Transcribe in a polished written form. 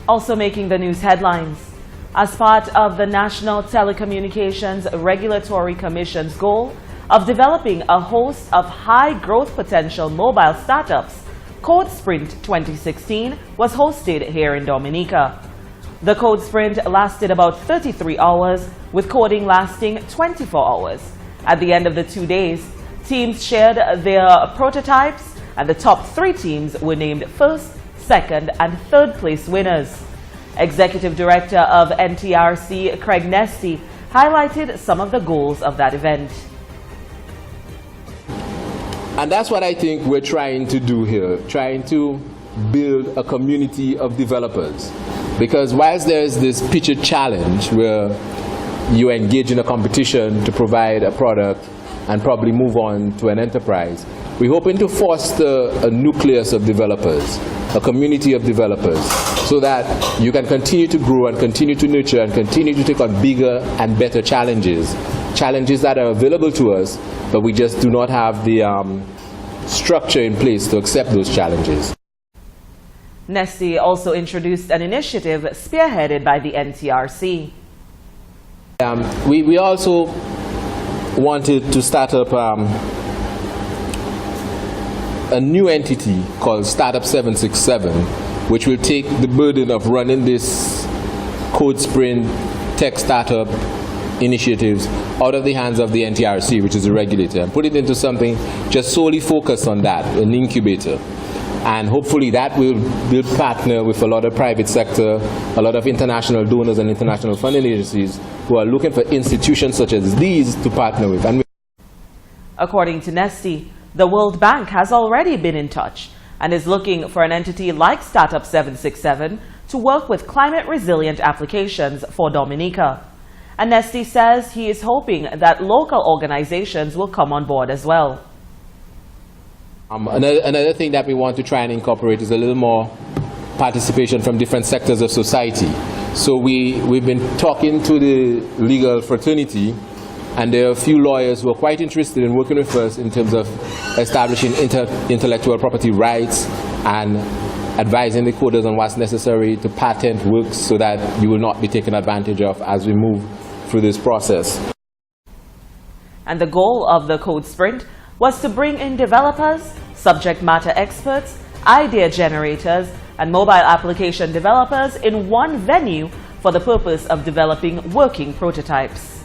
Also making the news headlines. As part of the National Telecommunications Regulatory Commission's goal of developing a host of high-growth potential mobile startups, Codesprint 2016 was hosted here in Dominica. The Codesprint lasted about 33 hours, with coding lasting 24 hours. At the end of the 2 days, teams shared their prototypes, and the top 3 teams were named first, second, and third place winners. Executive Director of Ntrc, Craig Nesty, highlighted some of the goals of that event. And that's what I think we're trying to do here, trying to build a community of developers. Because whilst there's this pitcher challenge where you engage in a competition to provide a product and probably move on to an enterprise, we're hoping to foster a nucleus of developers, a community of developers, so that you can continue to grow and continue to nurture and continue to take on bigger and better challenges that are available to us, but we just do not have the structure in place to accept those challenges. Nesty also introduced an initiative spearheaded by the Ntrc. We also wanted to start up a new entity called Startup 767, which will take the burden of running this Codesprint tech startup initiatives out of the hands of the Ntrc, which is the regulator, and put it into something just solely focused on that, an incubator. And hopefully that will partner with a lot of private sector, a lot of international donors and international funding agencies who are looking for institutions such as these to partner with. According to Nesty, the World Bank has already been in touch and is looking for an entity like Startup 767 to work with climate-resilient applications for Dominica. And Nesty says he is hoping that local organizations will come on board as well. Another thing that we want to try and incorporate is a little more participation from different sectors of society. So we've been talking to the legal fraternity, and there are a few lawyers who are quite interested in working with us in terms of establishing intellectual property rights and advising the coders on what's necessary to patent works so that you will not be taken advantage of as we move through this process. And the goal of the Codesprint was to bring in developers, subject matter experts, idea generators, and mobile application developers in one venue for the purpose of developing working prototypes.